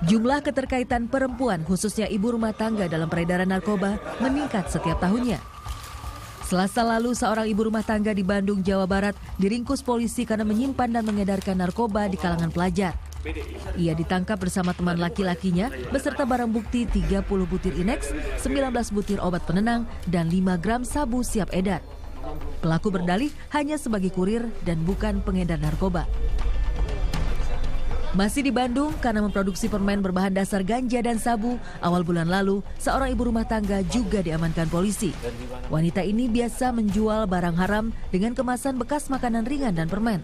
Jumlah keterkaitan perempuan, khususnya ibu rumah tangga dalam peredaran narkoba, meningkat setiap tahunnya. Selasa lalu, seorang ibu rumah tangga di Bandung, Jawa Barat, diringkus polisi karena menyimpan dan mengedarkan narkoba di kalangan pelajar. Ia ditangkap bersama teman laki-lakinya beserta barang bukti 30 butir Inex, 19 butir obat penenang, dan 5 gram sabu siap edar. Pelaku berdalih hanya sebagai kurir dan bukan pengedar narkoba. Masih di Bandung, karena memproduksi permen berbahan dasar ganja dan sabu, awal bulan lalu, seorang ibu rumah tangga juga diamankan polisi. Wanita ini biasa menjual barang haram dengan kemasan bekas makanan ringan dan permen.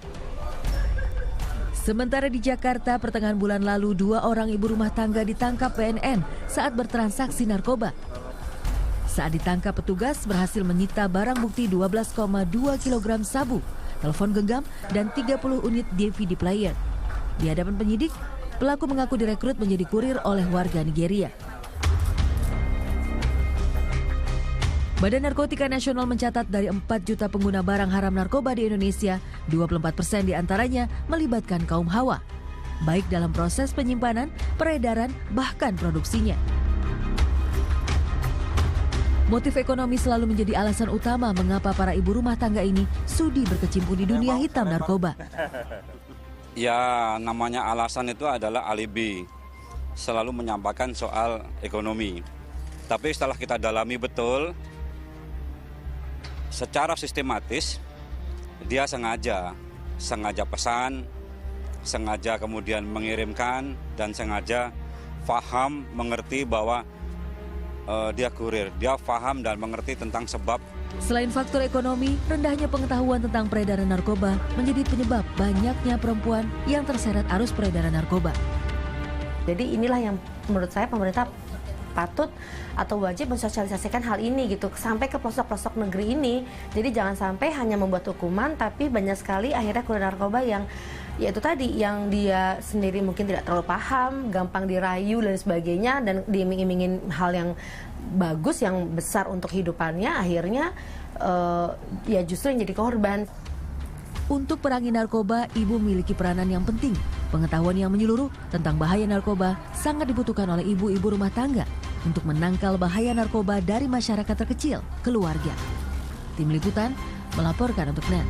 Sementara di Jakarta, pertengahan bulan lalu, 2 orang ibu rumah tangga ditangkap BNN saat bertransaksi narkoba. Saat ditangkap, petugas berhasil menyita barang bukti 12,2 kg sabu, telepon genggam, dan 30 unit DVD player. Di hadapan penyidik, pelaku mengaku direkrut menjadi kurir oleh warga Nigeria. Badan Narkotika Nasional mencatat dari 4 juta pengguna barang haram narkoba di Indonesia, 24% diantaranya melibatkan kaum hawa, baik dalam proses penyimpanan, peredaran, bahkan produksinya. Motif ekonomi selalu menjadi alasan utama mengapa para ibu rumah tangga ini sudi berkecimpung di dunia hitam narkoba. Ya, namanya alasan itu adalah alibi, selalu menyampaikan soal ekonomi. Tapi setelah kita dalami betul, secara sistematis, dia sengaja pesan, sengaja kemudian mengirimkan, dan sengaja paham, mengerti bahwa dia kurir, dia paham dan mengerti tentang sebab. Selain faktor ekonomi, rendahnya pengetahuan tentang peredaran narkoba menjadi penyebab banyaknya perempuan yang terseret arus peredaran narkoba. Jadi inilah yang menurut saya pemerintah patut atau wajib mensosialisasikan hal ini gitu sampai ke pelosok-pelosok negeri ini. Jadi jangan sampai hanya membuat hukuman, tapi banyak sekali akhirnya kurir narkoba yang yaitu tadi yang dia sendiri mungkin tidak terlalu paham, gampang dirayu dan sebagainya, dan diiming-imingin hal yang bagus, yang besar untuk hidupannya, akhirnya ya justru yang jadi korban. Untuk perangi narkoba, ibu memiliki peranan yang penting. Pengetahuan yang menyeluruh tentang bahaya narkoba sangat dibutuhkan oleh ibu-ibu rumah tangga untuk menangkal bahaya narkoba dari masyarakat terkecil, keluarga. Tim Liputan melaporkan untuk NET.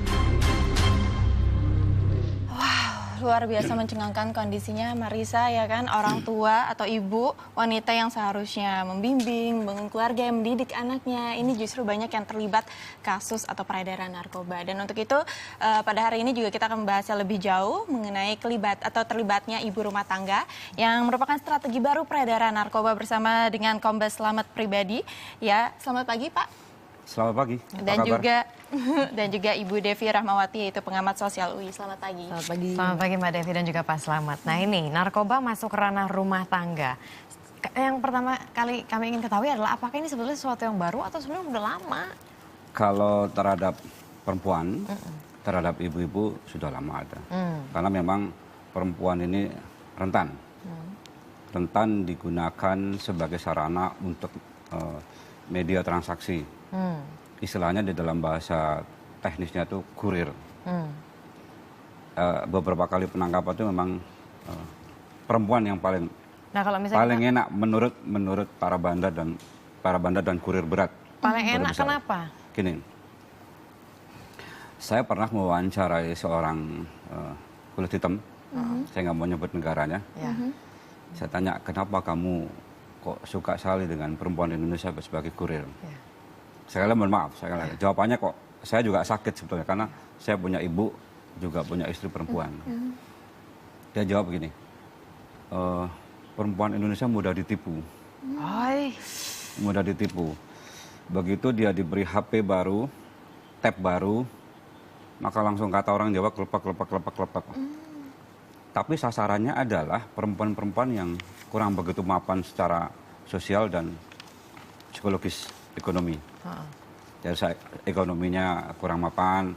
Luar biasa mencengangkan kondisinya Marisa, ya kan, orang tua atau ibu wanita yang seharusnya membimbing, membangun keluarga, yang mendidik anaknya, ini justru banyak yang terlibat kasus atau peredaran narkoba. Dan untuk itu pada hari ini juga kita akan membahasnya lebih jauh mengenai terlibatnya ibu rumah tangga yang merupakan strategi baru peredaran narkoba bersama dengan Kombes Slamet Pribadi. Ya, selamat pagi Pak. Selamat pagi. Dan juga Ibu Devi Rahmawati, yaitu pengamat sosial UI. Selamat pagi. Selamat pagi. Selamat pagi Mbak Devi dan juga Pak Slamet. Nah ini, narkoba masuk ranah rumah tangga. Yang pertama kali kami ingin ketahui adalah apakah ini sebetulnya sesuatu yang baru atau sebenarnya udah lama? Kalau terhadap perempuan, terhadap ibu-ibu sudah lama ada. Karena memang perempuan ini rentan. Rentan digunakan sebagai sarana untuk media transaksi. Istilahnya di dalam bahasa teknisnya itu kurir. Beberapa kali penangkapan itu memang perempuan yang paling enak menurut para bandar dan kurir berat. Paling enak kenapa? Gini, saya pernah mewawancarai seorang kulit hitam. Saya nggak mau nyebut negaranya. Saya tanya, kenapa kamu kok suka sekali dengan perempuan Indonesia sebagai kurir? Sekali lagi mohon maaf, jawabannya kok saya juga sakit sebetulnya karena saya punya ibu, juga punya istri perempuan. Dia jawab begini, perempuan Indonesia mudah ditipu. Mudah ditipu. Begitu dia diberi HP baru, tab baru, maka langsung kata orang Jawa kelepak. Tapi sasarannya adalah perempuan-perempuan yang kurang begitu mapan secara sosial dan psikologis, ekonomi. Jadi ekonominya kurang mapan,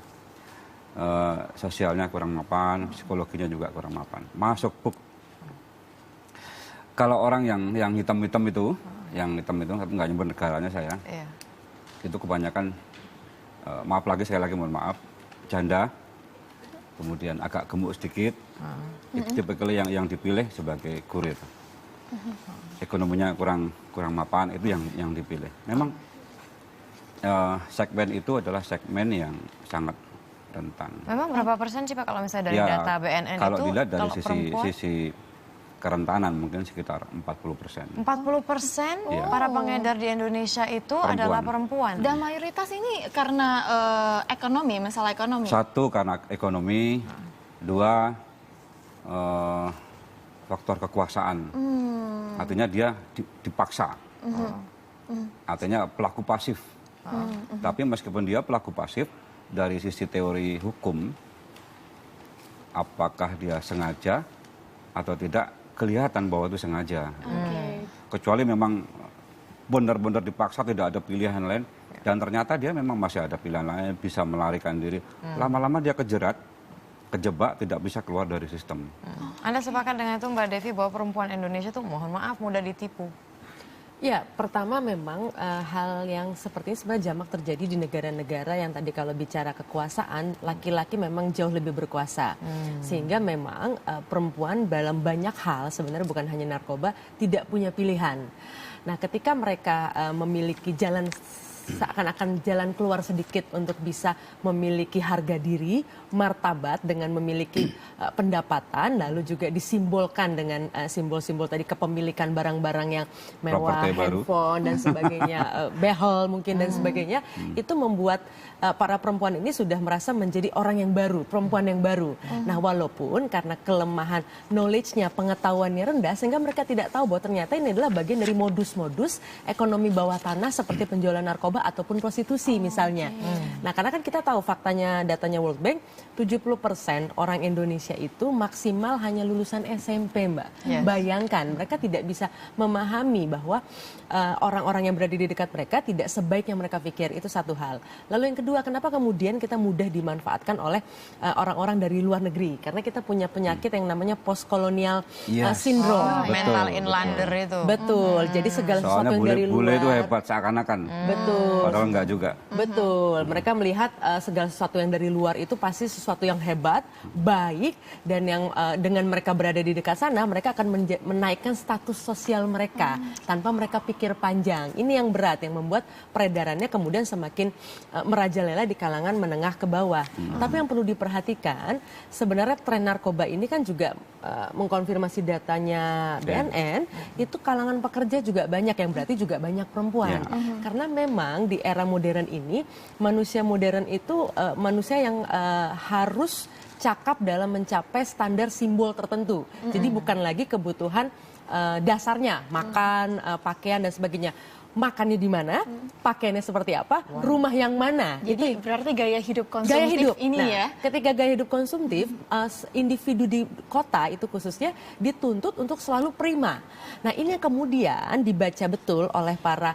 sosialnya kurang mapan, psikologinya juga kurang mapan. Masuk buk. Kalau orang yang hitam-hitam itu, tapi nggak nyebut negaranya saya, itu kebanyakan, maaf lagi sekali lagi mohon maaf, janda, kemudian agak gemuk sedikit, itu tipikal yang dipilih sebagai kurir. ekonominya kurang mapan, itu yang dipilih. Memang segmen itu adalah segmen yang sangat rentan. Memang berapa persen sih Pak kalau misalnya dari data BNN kalau itu? Dilihat dari kalau sisi kerentanan mungkin sekitar 40%. 40% para pengedar di Indonesia itu adalah perempuan. Dan mayoritas ini karena ekonomi, masalah ekonomi. Satu karena ekonomi, dua faktor kekuasaan. Artinya dia dipaksa. Artinya pelaku pasif. Tapi meskipun dia pelaku pasif, dari sisi teori hukum, apakah dia sengaja atau tidak, kelihatan bahwa itu sengaja. Kecuali memang benar-benar dipaksa, tidak ada pilihan lain, dan ternyata dia memang masih ada pilihan lain, bisa melarikan diri. Lama-lama dia kejebak, tidak bisa keluar dari sistem. Anda sepakat dengan itu Mbak Devi bahwa perempuan Indonesia tuh mohon maaf mudah ditipu? Ya, pertama memang hal yang seperti ini sebenarnya jamak terjadi di negara-negara yang tadi kalau bicara kekuasaan, laki-laki memang jauh lebih berkuasa. Sehingga memang perempuan dalam banyak hal, sebenarnya bukan hanya narkoba, tidak punya pilihan. Nah, ketika mereka memiliki jalan seakan-akan jalan keluar sedikit untuk bisa memiliki harga diri, martabat dengan memiliki pendapatan, lalu juga disimbolkan dengan simbol-simbol tadi kepemilikan barang-barang yang mewah, handphone dan sebagainya, behel mungkin dan sebagainya, itu membuat para perempuan ini sudah merasa menjadi orang yang baru, perempuan yang baru. Nah, walaupun karena kelemahan knowledge-nya, pengetahuannya rendah, sehingga mereka tidak tahu bahwa ternyata ini adalah bagian dari modus-modus ekonomi bawah tanah seperti penjualan narkoba ataupun prostitusi misalnya. Nah, karena kan kita tahu faktanya, datanya World Bank, 70% orang Indonesia itu maksimal hanya lulusan SMP, Mbak. Bayangkan, mereka tidak bisa memahami bahwa orang-orang yang berada di dekat mereka tidak sebaik yang mereka pikir. Itu satu hal. Lalu yang kedua, kenapa kemudian kita mudah dimanfaatkan oleh orang-orang dari luar negeri? Karena kita punya penyakit yang namanya post-colonial syndrome. Mental inlander itu. Betul. Jadi segala sesuatu yang dari luar. Bule itu hebat seakan-akan. Betul. Padahal enggak juga. Betul. Mereka melihat segala sesuatu yang dari luar itu pasti sesuatu yang hebat, baik, dan yang dengan mereka berada di dekat sana, mereka akan menaikkan status sosial mereka tanpa mereka pikir panjang. Ini yang berat, yang membuat peredarannya kemudian semakin merajalela di kalangan menengah ke bawah. Tapi yang perlu diperhatikan, sebenarnya tren narkoba ini kan juga mengkonfirmasi datanya BNN, itu kalangan pekerja juga banyak, yang berarti juga banyak perempuan. Karena memang di era modern ini, manusia modern itu manusia yang harus cakap dalam mencapai standar simbol tertentu. Jadi bukan lagi kebutuhan dasarnya, makan, pakaian dan sebagainya. Makannya di mana, pakaiannya seperti apa, rumah yang mana. Jadi berarti gaya hidup konsumtif ini ya. Ketika gaya hidup konsumtif, individu di kota itu khususnya dituntut untuk selalu prima. Nah, ini yang kemudian dibaca betul oleh para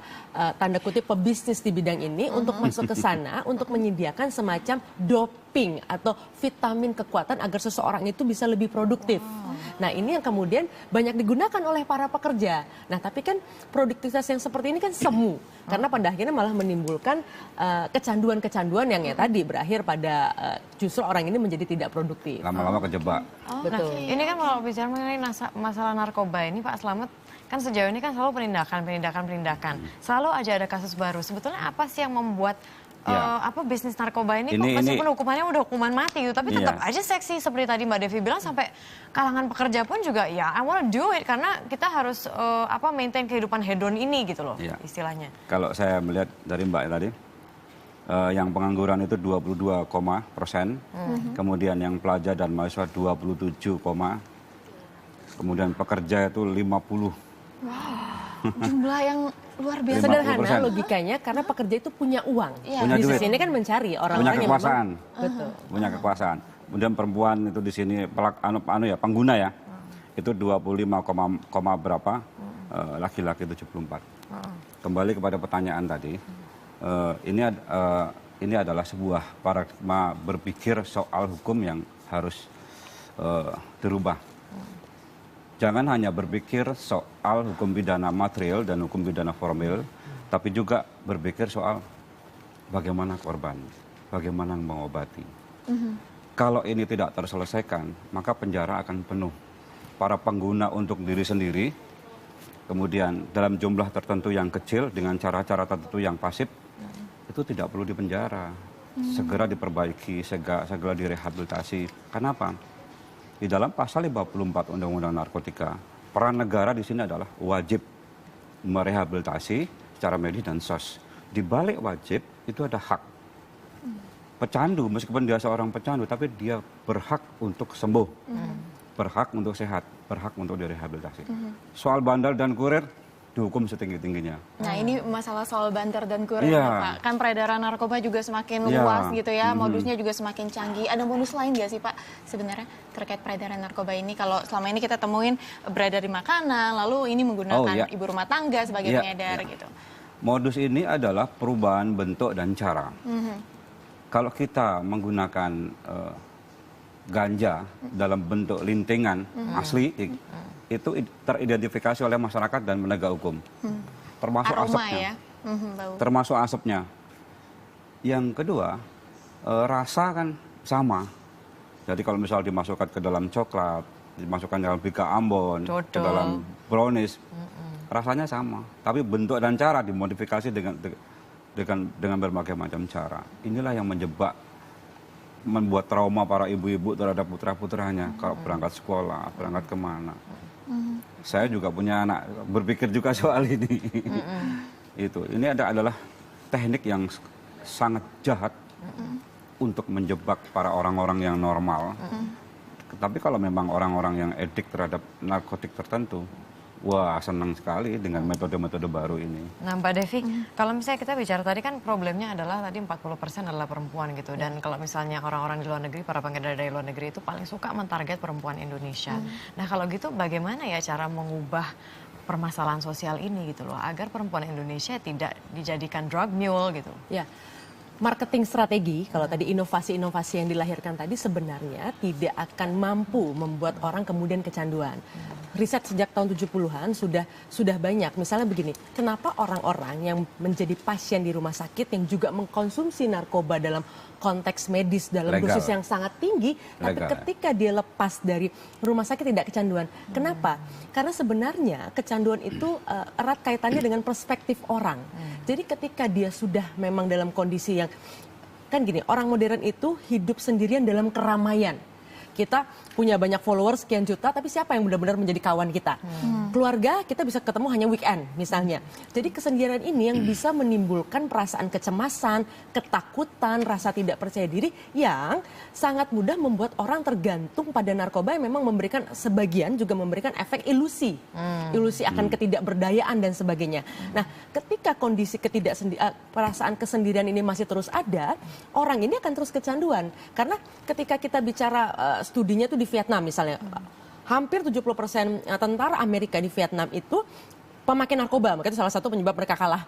tanda kutip pebisnis di bidang ini untuk masuk ke sana untuk menyediakan semacam doping atau vitamin kekuatan agar seseorang itu bisa lebih produktif. Nah, ini yang kemudian banyak digunakan oleh para pekerja. Nah, tapi kan produktivitas yang seperti ini kan semu. Karena pada akhirnya malah menimbulkan kecanduan-kecanduan yang ya tadi berakhir pada justru orang ini menjadi tidak produktif. Lama-lama kejebak. Betul. Nah, ini kan kalau bicara mengenai masalah narkoba ini Pak Slamet, kan sejauh ini kan selalu penindakan. Selalu aja ada kasus baru. Sebetulnya apa sih yang membuat bisnis narkoba ini kok meskipun hukumannya udah hukuman mati gitu, tapi tetap aja seksi seperti tadi Mbak Devi bilang, sampai kalangan pekerja pun juga ya I wanna do it karena kita harus maintain kehidupan hedon ini gitu loh istilahnya. Kalau saya melihat dari Mbak tadi, yang pengangguran itu 22%, kemudian yang pelajar dan mahasiswa 27, kemudian pekerja itu 50. Jumlah yang luar biasa. Sederhana logikanya karena pekerja itu punya uang. Punya bisnis duit. ini kan mencari orang-orang Punya yang kekuasaan. Betul. Punya kekuasaan. Kemudian perempuan itu di sini pengguna ya. Itu 25, berapa? Laki-laki 74. Kembali kepada pertanyaan tadi. Ini adalah sebuah paradigma berpikir soal hukum yang harus dirubah. Jangan hanya berpikir soal hukum pidana material dan hukum pidana formil, tapi juga berpikir soal bagaimana korban, bagaimana mengobati. Kalau ini tidak terselesaikan, maka penjara akan penuh. Para pengguna untuk diri sendiri kemudian dalam jumlah tertentu yang kecil dengan cara-cara tertentu yang pasif, itu tidak perlu dipenjara. Segera diperbaiki, segera direhabilitasi. Kenapa? Di dalam pasal 54 Undang-Undang Narkotika, peran negara di sini adalah wajib merehabilitasi secara medis dan sos. Di balik wajib itu ada hak. Pecandu, meskipun dia seorang pecandu, tapi dia berhak untuk sembuh, berhak untuk sehat, berhak untuk direhabilitasi. Soal bandel dan kurir, dihukum setinggi-tingginya. Nah ini masalah soal bandar dan kurir, Pak. Kan peredaran narkoba juga semakin luas gitu ya, modusnya juga semakin canggih. Ada modus lain nggak sih Pak sebenarnya terkait peredaran narkoba ini? Kalau selama ini kita temuin beredar di makanan, lalu ini menggunakan ibu rumah tangga sebagai pengedar gitu. Modus ini adalah perubahan bentuk dan cara. Kalau kita menggunakan ganja dalam bentuk lintingan asli, itu teridentifikasi oleh masyarakat dan penegak hukum, termasuk aroma asapnya. Ya? Bau. Termasuk asapnya. Yang kedua, rasa kan sama. Jadi kalau misal dimasukkan ke dalam coklat, dimasukkan dalam bika Ambon, ke dalam brownies, rasanya sama. Tapi bentuk dan cara dimodifikasi dengan berbagai macam cara. Inilah yang membuat trauma para ibu-ibu terhadap putra-putranya kalau berangkat sekolah, berangkat kemana. Saya juga punya anak, berpikir juga soal ini. Ini adalah teknik yang sangat jahat untuk menjebak para orang-orang yang normal. Tapi kalau memang orang-orang yang edik terhadap narkotik tertentu, wah senang sekali dengan metode-metode baru ini. Nah Mbak Devi, kalau misalnya kita bicara tadi kan problemnya adalah tadi 40% adalah perempuan gitu. Dan kalau misalnya orang-orang di luar negeri, para pengedar dari luar negeri itu paling suka mentarget perempuan Indonesia. Nah kalau gitu bagaimana ya cara mengubah permasalahan sosial ini gitu loh, agar perempuan Indonesia tidak dijadikan drug mule gitu? Ya. Marketing strategi, kalau tadi inovasi-inovasi yang dilahirkan tadi sebenarnya tidak akan mampu membuat orang kemudian kecanduan. Riset sejak tahun 70-an sudah banyak. Misalnya begini, kenapa orang-orang yang menjadi pasien di rumah sakit yang juga mengkonsumsi narkoba dalam konteks medis dalam dosis yang sangat tinggi, tapi ketika dia lepas dari rumah sakit tidak kecanduan. Kenapa? Karena sebenarnya kecanduan itu erat kaitannya dengan perspektif orang. Jadi ketika dia sudah memang dalam kondisi yang, kan gini, orang modern itu hidup sendirian dalam keramaian. Kita punya banyak followers sekian juta, tapi siapa yang benar-benar menjadi kawan kita? Keluarga kita bisa ketemu hanya weekend misalnya. Jadi kesendirian ini yang bisa menimbulkan perasaan kecemasan, ketakutan, rasa tidak percaya diri yang sangat mudah membuat orang tergantung pada narkoba yang memang memberikan sebagian juga memberikan efek ilusi. Ilusi akan ketidakberdayaan dan sebagainya. Nah, ketika kondisi perasaan kesendirian ini masih terus ada, orang ini akan terus kecanduan. Karena ketika kita bicara studinya itu di Vietnam misalnya, hampir 70% tentara Amerika di Vietnam itu pemakai narkoba, makanya itu salah satu penyebab mereka kalah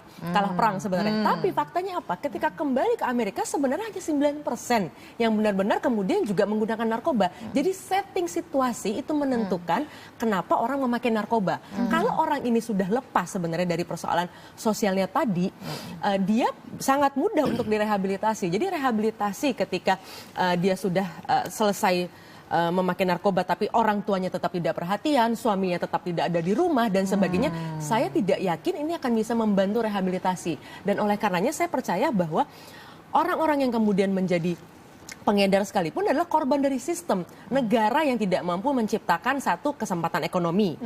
perang sebenarnya. Tapi faktanya apa? Ketika kembali ke Amerika sebenarnya hanya 9% yang benar-benar kemudian juga menggunakan narkoba. Jadi setting situasi itu menentukan kenapa orang memakai narkoba. Kalau orang ini sudah lepas sebenarnya dari persoalan sosialnya tadi, dia sangat mudah untuk direhabilitasi. Jadi rehabilitasi ketika dia sudah selesai memakai narkoba tapi orang tuanya tetap tidak perhatian, suaminya tetap tidak ada di rumah dan sebagainya, saya tidak yakin ini akan bisa membantu rehabilitasi. Dan oleh karenanya saya percaya bahwa orang-orang yang kemudian menjadi pengedar sekalipun adalah korban dari sistem negara yang tidak mampu menciptakan satu kesempatan ekonomi.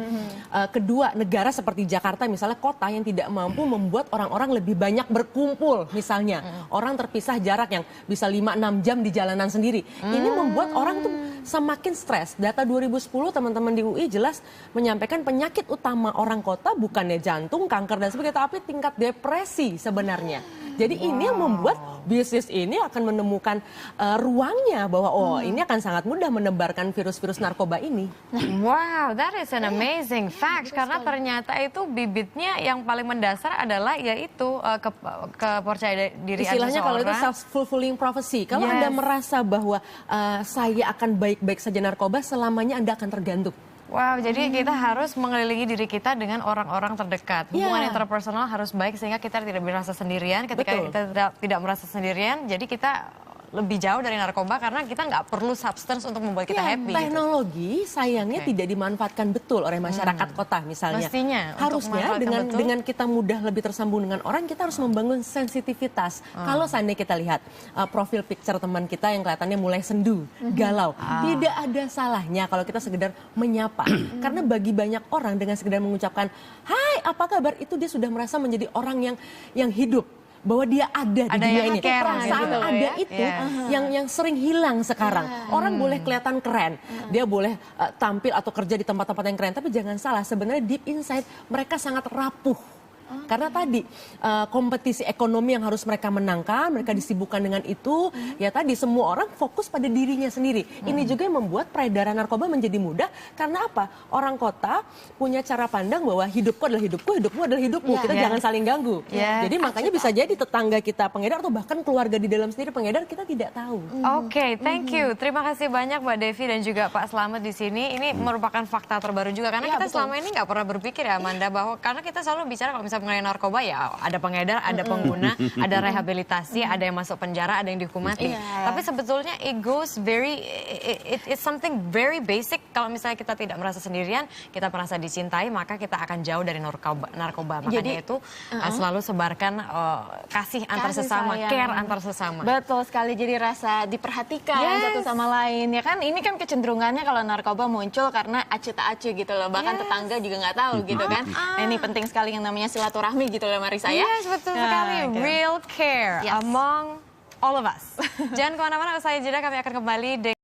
Kedua, negara seperti Jakarta misalnya, kota yang tidak mampu membuat orang-orang lebih banyak berkumpul misalnya. Orang terpisah jarak yang bisa 5-6 jam di jalanan sendiri. Ini membuat orang tuh semakin stres. Data 2010 teman-teman di UI jelas menyampaikan penyakit utama orang kota bukannya jantung, kanker dan sebagainya, tapi tingkat depresi sebenarnya. Jadi ini yang membuat bisnis ini akan menemukan ruangnya bahwa ini akan sangat mudah menebarkan virus-virus narkoba ini. Wow, that is an amazing fact. Karena ternyata itu bibitnya yang paling mendasar adalah yaitu kepercayaan diri seseorang. Istilahnya kalau itu self-fulfilling prophecy. Kalau Anda merasa bahwa saya akan baik-baik saja narkoba, selamanya Anda akan tergantung. Wow, jadi kita harus mengelilingi diri kita dengan orang-orang terdekat. Hubungan interpersonal harus baik sehingga kita tidak merasa sendirian. Ketika kita tidak merasa sendirian, jadi kita lebih jauh dari narkoba karena kita nggak perlu substance untuk membuat kita Ya, happy. Gitu. teknologi sayangnya tidak dimanfaatkan betul oleh masyarakat kota misalnya. Mestinya, untuk Harusnya memanfaatkan betul. dengan kita mudah lebih tersambung dengan orang, kita harus membangun sensitivitas. Kalau seandainya kita lihat profil picture teman kita yang kelihatannya mulai sendu, galau, tidak ada salahnya kalau kita sekedar menyapa. Karena bagi banyak orang dengan sekedar mengucapkan, "Hai, apa kabar?" itu dia sudah merasa menjadi orang yang hidup, bahwa dia ada di dunia yang ini. care Perasaan gitu ada ya. itu yang sering hilang sekarang. Orang boleh kelihatan keren, dia boleh tampil atau kerja di tempat-tempat yang keren, tapi jangan salah, sebenarnya deep inside mereka sangat rapuh. Karena tadi kompetisi ekonomi yang harus mereka menangkan, mereka disibukkan dengan itu, ya tadi semua orang fokus pada dirinya sendiri. Ini juga yang membuat peredaran narkoba menjadi mudah, karena apa? Orang kota punya cara pandang bahwa hidupku adalah hidupku, hidupmu adalah hidupmu, kita jangan saling ganggu. Jadi makanya bisa jadi tetangga kita pengedar atau bahkan keluarga di dalam sendiri pengedar, kita tidak tahu. Oke, thank you. Terima kasih banyak Mbak Devi dan juga Pak Slamet di sini. Ini merupakan fakta terbaru juga karena kita selama ini nggak pernah berpikir ya Amanda, bahwa karena kita selalu bicara kalau misalnya mengenai narkoba ya ada pengedar, ada pengguna, ada rehabilitasi, ada yang masuk penjara, ada yang dihukum mati. Tapi sebetulnya it goes it's something very basic. Kalau misalnya kita tidak merasa sendirian, kita merasa dicintai, maka kita akan jauh dari narkoba. Makanya itu selalu sebarkan kasih antar sesama, care antar sesama. Betul sekali, jadi rasa diperhatikan satu sama lain. Ya kan ini kan kecenderungannya kalau narkoba muncul karena acu tak acu gitu loh. Bahkan tetangga juga nggak tahu gitu kan. Nah, ini penting sekali yang namanya silaturahmi gitu loh Marisa ya. Yes, betul sekali. Real care among all of us. Jangan kemana-mana, usai jeda kami akan kembali dengan